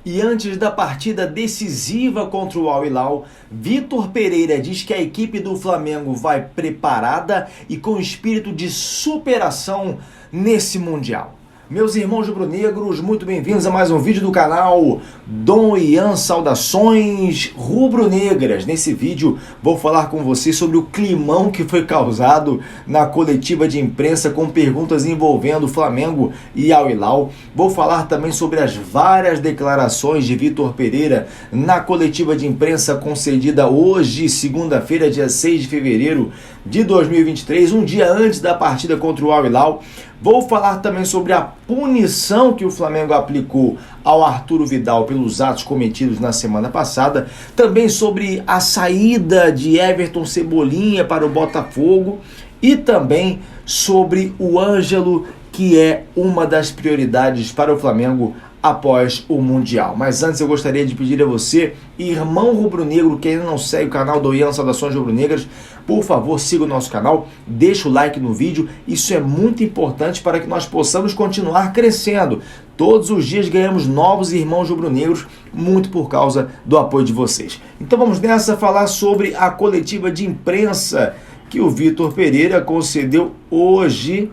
E antes da partida decisiva contra o Al Hilal, Vitor Pereira diz que a equipe do Flamengo vai preparada e com espírito de superação nesse Mundial. Meus irmãos rubro-negros, muito bem-vindos a mais um vídeo do canal Dom Ian Saudações Rubro-Negras. Nesse vídeo vou falar com vocês sobre o climão que foi causado na coletiva de imprensa com perguntas envolvendo Flamengo e Al Hilal. Vou falar também sobre as várias declarações de Vitor Pereira na coletiva de imprensa concedida hoje, segunda-feira, dia 6 de fevereiro de 2023, um dia antes da partida contra o Al Hilal. Vou falar também sobre a punição que o Flamengo aplicou ao Arturo Vidal pelos atos cometidos na semana passada. Também sobre a saída de Everton Cebolinha para o Botafogo. E também sobre o Ângelo, que é uma das prioridades para o Flamengo após o Mundial. Mas antes eu gostaria de pedir a você, irmão rubro-negro, que ainda não segue o canal do Ian Saudações Rubro-Negras, por favor, siga o nosso canal, deixa o like no vídeo, isso é muito importante para que nós possamos continuar crescendo. Todos os dias ganhamos novos irmãos rubro-negros, muito por causa do apoio de vocês. Então vamos nessa falar sobre a coletiva de imprensa que o Vitor Pereira concedeu hoje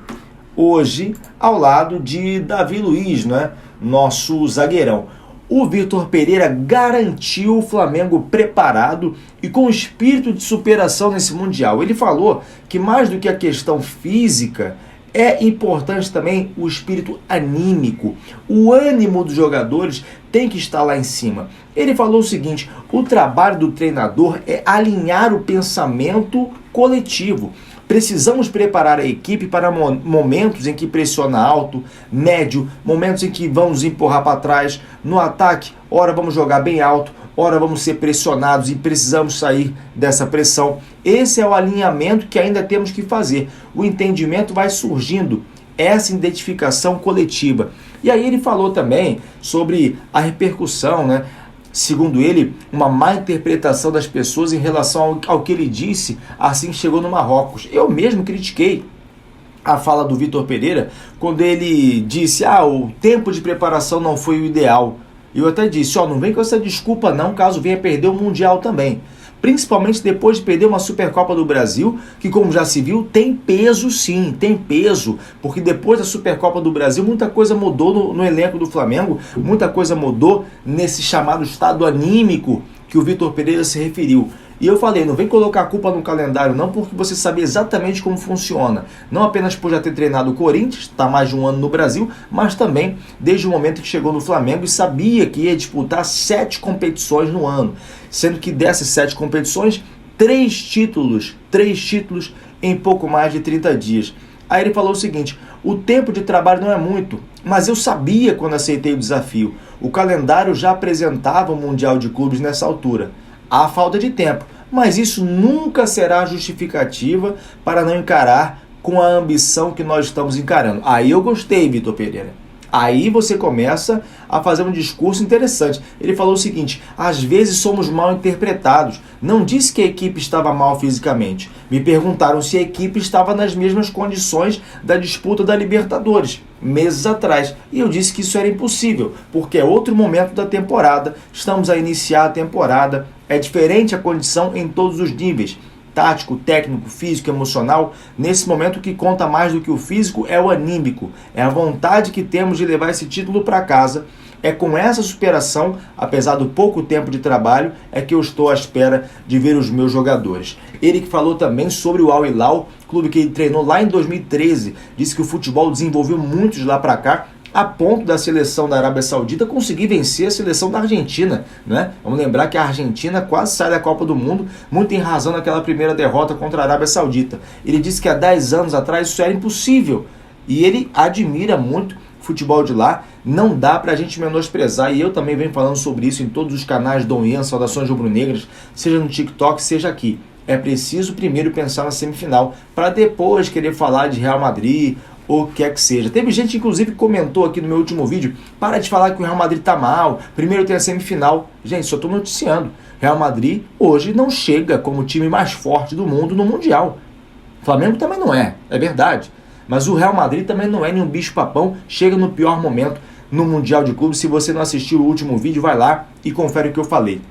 ao lado de Davi Luiz, né? Nosso zagueirão. O Vitor Pereira garantiu o Flamengo preparado e com espírito de superação nesse Mundial. Ele falou que mais do que a questão física, é importante também o espírito anímico. O ânimo dos jogadores tem que estar lá em cima. Ele falou o seguinte: o trabalho do treinador é alinhar o pensamento coletivo. Precisamos preparar a equipe para momentos em que pressiona alto, médio, momentos em que vamos empurrar para trás. No ataque, ora vamos jogar bem alto, ora vamos ser pressionados e precisamos sair dessa pressão. Esse é o alinhamento que ainda temos que fazer. O entendimento vai surgindo, essa identificação coletiva. E aí ele falou também sobre a repercussão, né? Segundo ele, uma má interpretação das pessoas em relação ao que ele disse assim que chegou no Marrocos. Eu mesmo critiquei a fala do Vitor Pereira quando ele disse: o tempo de preparação não foi o ideal. Eu até disse: não vem com essa desculpa não, caso venha perder o Mundial também. Principalmente depois de perder uma Supercopa do Brasil, que, como já se viu, tem peso sim, tem peso, porque depois da Supercopa do Brasil muita coisa mudou no elenco do Flamengo, muita coisa mudou nesse chamado estado anímico que o Vitor Pereira se referiu. E eu falei: não vem colocar a culpa no calendário não, porque você sabe exatamente como funciona. Não apenas por já ter treinado o Corinthians, está mais de um ano no Brasil, mas também desde o momento que chegou no Flamengo e sabia que ia disputar 7 competições no ano. Sendo que dessas 7 competições, 3 títulos em pouco mais de 30 dias. Aí ele falou o seguinte: o tempo de trabalho não é muito, mas eu sabia quando aceitei o desafio. O calendário já apresentava o Mundial de Clubes nessa altura. Há falta de tempo, mas isso nunca será justificativa para não encarar com a ambição que nós estamos encarando. Aí eu gostei, Vitor Pereira. Aí você começa a fazer um discurso interessante. Ele falou o seguinte: às vezes somos mal interpretados. Não disse que a equipe estava mal fisicamente. Me perguntaram se a equipe estava nas mesmas condições da disputa da Libertadores, meses atrás. E eu disse que isso era impossível, porque é outro momento da temporada. Estamos a iniciar a temporada. É diferente a condição em todos os níveis. Tático, técnico, físico, emocional. Nesse momento o que conta mais do que o físico é o anímico, é a vontade que temos de levar esse título para casa. É com essa superação, apesar do pouco tempo de trabalho, é que eu estou à espera de ver os meus jogadores. Ele que falou também sobre o Al Hilal, clube que ele treinou lá em 2013, disse que o futebol desenvolveu muito de lá para cá, a ponto da seleção da Arábia Saudita conseguir vencer a seleção da Argentina, né? Vamos lembrar que a Argentina quase sai da Copa do Mundo, muito em razão daquela primeira derrota contra a Arábia Saudita. Ele disse que há 10 anos atrás isso era impossível, e ele admira muito o futebol de lá, não dá pra gente menosprezar, e eu também venho falando sobre isso em todos os canais Dom Ian, Saudações Rubro-Negras, seja no TikTok, seja aqui. É preciso primeiro pensar na semifinal, para depois querer falar de Real Madrid ou o que quer que seja. Teve gente, inclusive, que comentou aqui no meu último vídeo: para de falar que o Real Madrid tá mal, primeiro tem a semifinal. Gente, só estou noticiando. Real Madrid hoje não chega como o time mais forte do mundo no Mundial. O Flamengo também não é verdade. Mas o Real Madrid também não é nenhum bicho-papão, chega no pior momento no Mundial de Clubes. Se você não assistiu o último vídeo, vai lá e confere o que eu falei.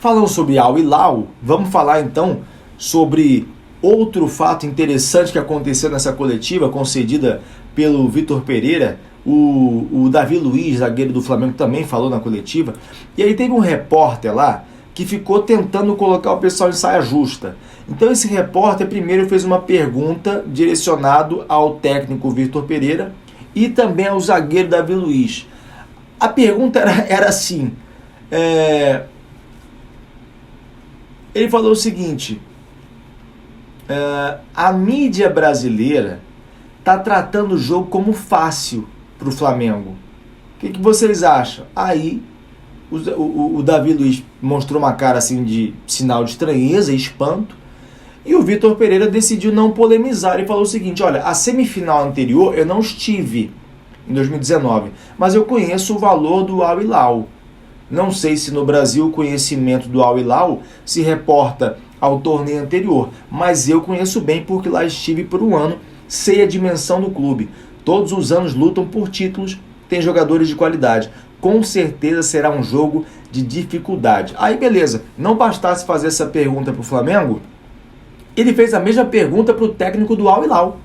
Falando sobre Al Hilal, vamos falar então sobre outro fato interessante que aconteceu nessa coletiva concedida pelo Vitor Pereira. O Davi Luiz, zagueiro do Flamengo, também falou na coletiva. E aí teve um repórter lá que ficou tentando colocar o pessoal em saia justa. Então esse repórter primeiro fez uma pergunta direcionada ao técnico Vitor Pereira e também ao zagueiro Davi Luiz. A pergunta era assim, ele falou o seguinte, a mídia brasileira está tratando o jogo como fácil para o Flamengo. O que vocês acham? Aí o Davi Luiz mostrou uma cara assim de sinal de estranheza e espanto, e o Vitor Pereira decidiu não polemizar e falou o seguinte, olha, a semifinal anterior eu não estive em 2019, mas eu conheço o valor do Al Hilal. Não sei se no Brasil o conhecimento do Al Hilal se reporta ao torneio anterior, mas eu conheço bem porque lá estive por um ano, sei a dimensão do clube. Todos os anos lutam por títulos, tem jogadores de qualidade. Com certeza será um jogo de dificuldade. Aí beleza, não bastasse fazer essa pergunta para o Flamengo, ele fez a mesma pergunta para o técnico do Al Hilal.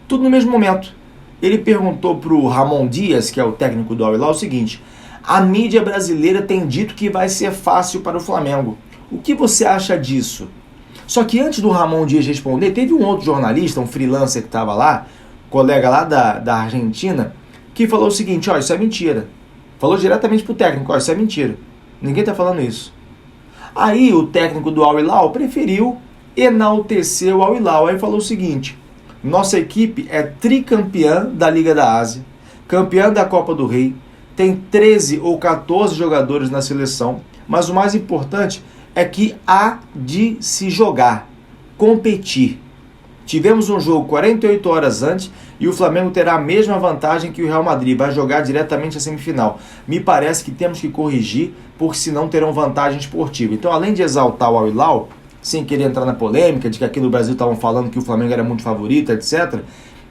Tudo no mesmo momento. Ele perguntou para o Ramon Dias, que é o técnico do Al Hilal, o seguinte: a mídia brasileira tem dito que vai ser fácil para o Flamengo. O que você acha disso? Só que antes do Ramon Dias responder, teve um outro jornalista, um freelancer que estava lá, colega lá da Argentina, que falou o seguinte, olha, isso é mentira. Falou diretamente pro técnico, olha, isso é mentira. Ninguém tá falando isso. Aí o técnico do Al Hilal preferiu enaltecer o Al Hilal. Aí falou o seguinte, nossa equipe é tricampeã da Liga da Ásia, campeã da Copa do Rei, tem 13 ou 14 jogadores na seleção, mas o mais importante é que há de se jogar, competir. Tivemos um jogo 48 horas antes e o Flamengo terá a mesma vantagem que o Real Madrid, vai jogar diretamente a semifinal. Me parece que temos que corrigir, porque senão terão vantagem esportiva. Então, além de exaltar o Al Hilal, sem querer entrar na polêmica de que aqui no Brasil estavam falando que o Flamengo era muito favorito, etc.,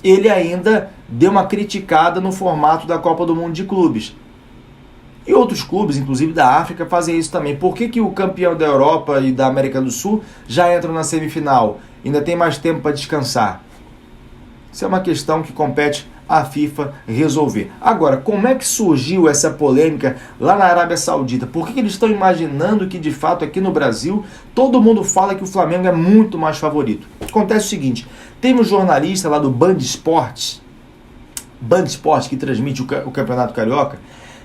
ele ainda deu uma criticada no formato da Copa do Mundo de Clubes. E outros clubes, inclusive da África, fazem isso também. Por que o campeão da Europa e da América do Sul já entram na semifinal? Ainda tem mais tempo para descansar. Isso é uma questão que compete à FIFA resolver. Agora, como é que surgiu essa polêmica lá na Arábia Saudita? Por que eles estão imaginando que, de fato, aqui no Brasil, todo mundo fala que o Flamengo é muito mais favorito? Acontece o seguinte, tem um jornalista lá do Band Esportes, que transmite o Campeonato Carioca,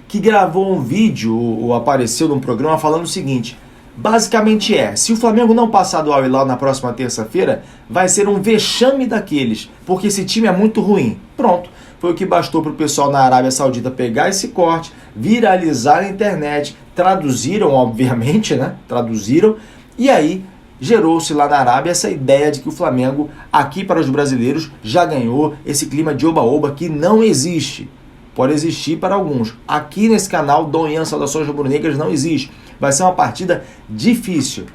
que gravou um vídeo, ou apareceu num programa, falando o seguinte, basicamente se o Flamengo não passar do Al Hilal na próxima terça-feira, vai ser um vexame daqueles, porque esse time é muito ruim. Pronto, foi o que bastou para o pessoal na Arábia Saudita pegar esse corte, viralizar na internet, traduziram, obviamente, né? Traduziram, e aí gerou-se lá na Arábia essa ideia de que o Flamengo, aqui para os brasileiros, já ganhou esse clima de oba-oba que não existe. Pode existir para alguns. Aqui nesse canal, Dom Ian Saudações Rubro-Negras, não existe. Vai ser uma partida difícil.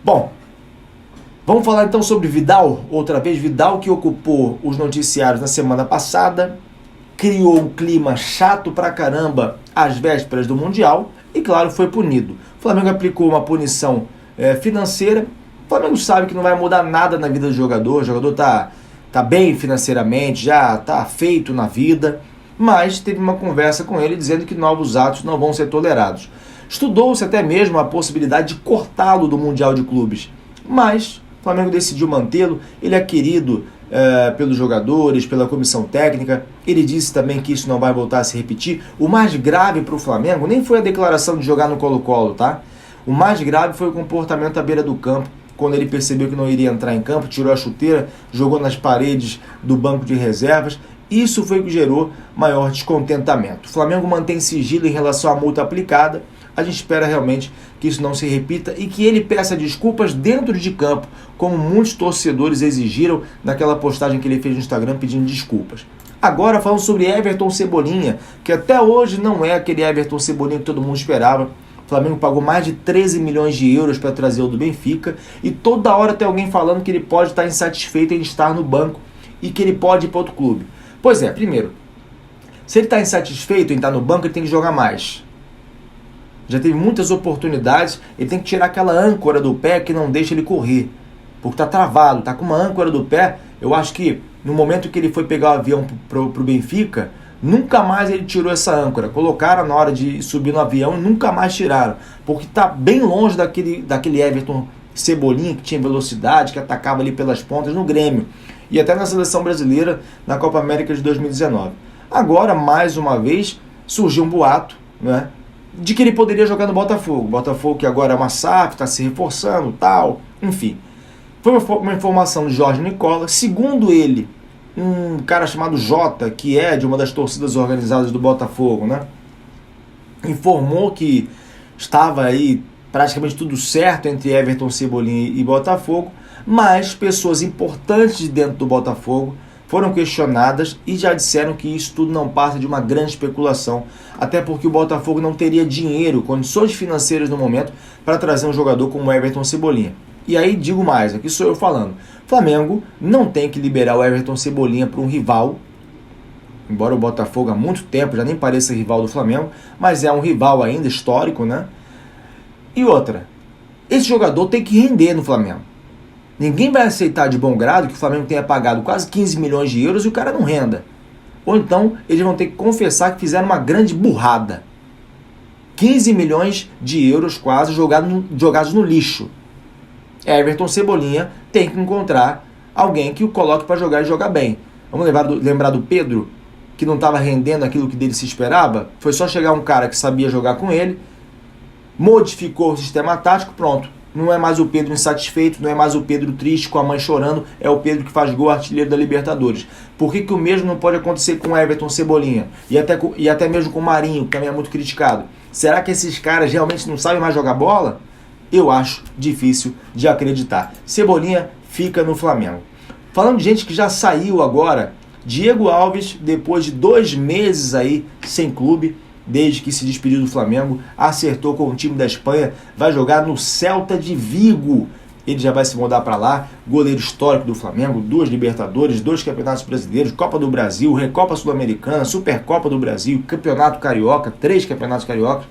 Bom, vamos falar então sobre Vidal, outra vez. Vidal que ocupou os noticiários na semana passada, criou um clima chato pra caramba às vésperas do Mundial e, claro, foi punido. O Flamengo aplicou uma punição financeira. O Flamengo sabe que não vai mudar nada na vida do jogador. O jogador tá bem financeiramente, já tá feito na vida, mas teve uma conversa com ele dizendo que novos atos não vão ser tolerados. Estudou-se até mesmo a possibilidade de cortá-lo do Mundial de Clubes, mas o Flamengo decidiu mantê-lo. Ele é querido pelos jogadores, pela comissão técnica. Ele disse também que isso não vai voltar a se repetir. O mais grave para o Flamengo nem foi a declaração de jogar no Colo-Colo, tá? O mais grave foi o comportamento à beira do campo, quando ele percebeu que não iria entrar em campo, tirou a chuteira, jogou nas paredes do banco de reservas. Isso foi o que gerou maior descontentamento. O Flamengo mantém sigilo em relação à multa aplicada. A gente espera realmente que isso não se repita e que ele peça desculpas dentro de campo, como muitos torcedores exigiram naquela postagem que ele fez no Instagram pedindo desculpas. Agora falando sobre Everton Cebolinha, que até hoje não é aquele Everton Cebolinha que todo mundo esperava. O Flamengo pagou mais de 13 milhões de euros para trazê-lo do Benfica e toda hora tem alguém falando que ele pode estar insatisfeito em estar no banco e que ele pode ir para outro clube. Pois é, primeiro, Se ele está insatisfeito em estar no banco, ele tem que jogar mais. Já teve muitas oportunidades, ele tem que tirar aquela âncora do pé que não deixa ele correr. Porque está travado, está com uma âncora do pé. Eu acho que no momento que ele foi pegar o avião para o Benfica, nunca mais ele tirou essa âncora. Colocaram na hora de subir no avião e nunca mais tiraram. Porque está bem longe daquele Everton Cebolinha, que tinha velocidade, que atacava ali pelas pontas no Grêmio. E até na seleção brasileira, na Copa América de 2019. Agora, mais uma vez, surgiu um boato, né, de que ele poderia jogar no Botafogo. Botafogo que agora é uma SAF, está se reforçando, tal, enfim. Foi uma informação de Jorge Nicola. Segundo ele, um cara chamado Jota, que é de uma das torcidas organizadas do Botafogo, né, informou que estava aí praticamente tudo certo entre Everton Cebolinha e Botafogo, mas pessoas importantes de dentro do Botafogo foram questionadas e já disseram que isso tudo não passa de uma grande especulação, até porque o Botafogo não teria dinheiro, condições financeiras no momento para trazer um jogador como Everton Cebolinha. E aí digo mais, aqui sou eu falando, Flamengo não tem que liberar o Everton Cebolinha para um rival, embora o Botafogo há muito tempo já nem pareça rival do Flamengo, mas é um rival ainda histórico, né? E outra, esse jogador tem que render no Flamengo. Ninguém vai aceitar de bom grado que o Flamengo tenha pagado quase 15 milhões de euros e o cara não renda. Ou então, eles vão ter que confessar que fizeram uma grande burrada. 15 milhões de euros quase jogados no lixo. Everton Cebolinha tem que encontrar alguém que o coloque para jogar e jogar bem. Vamos lembrar do Pedro, que não estava rendendo aquilo que dele se esperava? Foi só chegar um cara que sabia jogar com ele, modificou o sistema tático, pronto. Não é mais o Pedro insatisfeito, não é mais o Pedro triste com a mãe chorando, é o Pedro que faz gol, artilheiro da Libertadores. Por que o mesmo não pode acontecer com o Everton Cebolinha? E até mesmo com o Marinho, que também é muito criticado. Será que esses caras realmente não sabem mais jogar bola? Eu acho difícil de acreditar. Cebolinha fica no Flamengo. Falando de gente que já saiu agora, Diego Alves, depois de 2 meses aí sem clube, desde que se despediu do Flamengo, acertou com o time da Espanha, vai jogar no Celta de Vigo. Ele já vai se mudar para lá, goleiro histórico do Flamengo, 2 Libertadores, 2 Campeonatos Brasileiros, Copa do Brasil, Recopa Sul-Americana, Supercopa do Brasil, Campeonato Carioca, 3 Campeonatos Cariocas.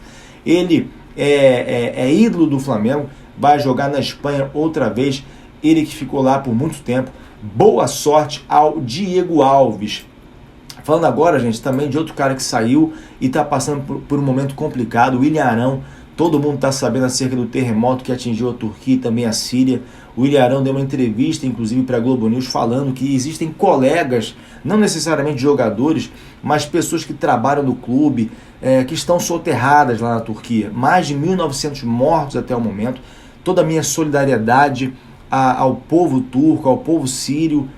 Ele é ídolo do Flamengo, vai jogar na Espanha outra vez, ele que ficou lá por muito tempo. Boa sorte ao Diego Alves. Falando agora, gente, também de outro cara que saiu e está passando por um momento complicado, o William Arão. Todo mundo está sabendo acerca do terremoto que atingiu a Turquia e também a Síria. O William Arão deu uma entrevista, inclusive, para a Globo News, falando que existem colegas, não necessariamente jogadores, mas pessoas que trabalham no clube, que estão soterradas lá na Turquia. Mais de 1.900 mortos até o momento. Toda a minha solidariedade ao povo turco, ao povo sírio.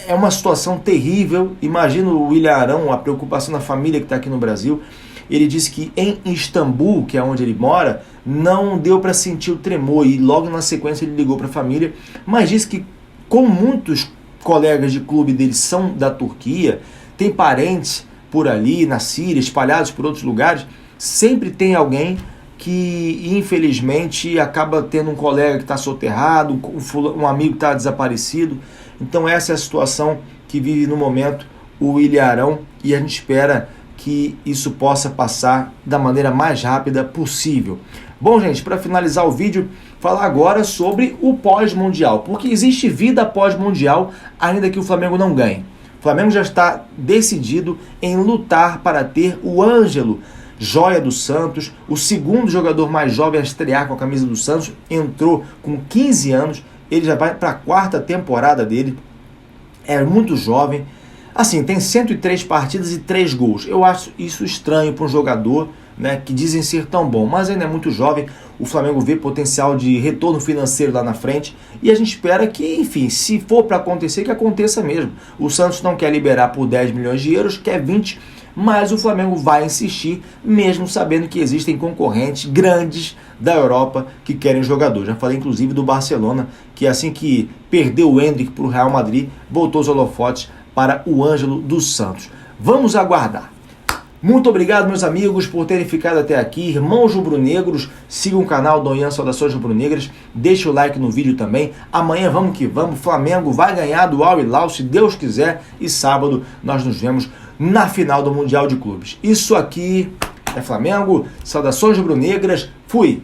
É uma situação terrível. Imagina o William Arão, a preocupação da família que está aqui no Brasil. Ele disse que em Istambul, que é onde ele mora, não deu para sentir o tremor e logo na sequência ele ligou para a família, mas disse que, como muitos colegas de clube dele são da Turquia, tem parentes por ali, na Síria, espalhados por outros lugares, sempre tem alguém que infelizmente acaba tendo um colega que está soterrado, um amigo que está desaparecido. Então essa é a situação que vive no momento o William Arão e a gente espera que isso possa passar da maneira mais rápida possível. Bom, gente, para finalizar o vídeo, falar agora sobre o pós-mundial, porque existe vida pós-mundial ainda que o Flamengo não ganhe. O Flamengo já está decidido em lutar para ter o Ângelo, joia do Santos, o segundo jogador mais jovem a estrear com a camisa do Santos, entrou com 15 anos, ele já vai para a 4ª temporada dele, é muito jovem. Assim, tem 103 partidas e 3 gols. Eu acho isso estranho para um jogador, né, que dizem ser tão bom, mas ainda é muito jovem. O Flamengo vê potencial de retorno financeiro lá na frente e a gente espera que, enfim, se for para acontecer, que aconteça mesmo. O Santos não quer liberar por 10 milhões de euros, quer 20, mas o Flamengo vai insistir, mesmo sabendo que existem concorrentes grandes da Europa que querem jogador. Já falei inclusive do Barcelona, que assim que perdeu o Endrick para o Real Madrid, voltou os holofotes para o Ângelo dos Santos. Vamos aguardar. Muito obrigado, meus amigos, por terem ficado até aqui. Irmãos rubro-negros, sigam o canal do Ian Saudações Rubro-Negras. Deixe o like no vídeo também. Amanhã vamos que vamos. Flamengo vai ganhar do Al Hilal, se Deus quiser. E sábado nós nos vemos na final do Mundial de Clubes. Isso aqui é Flamengo, saudações rubro-negras, fui!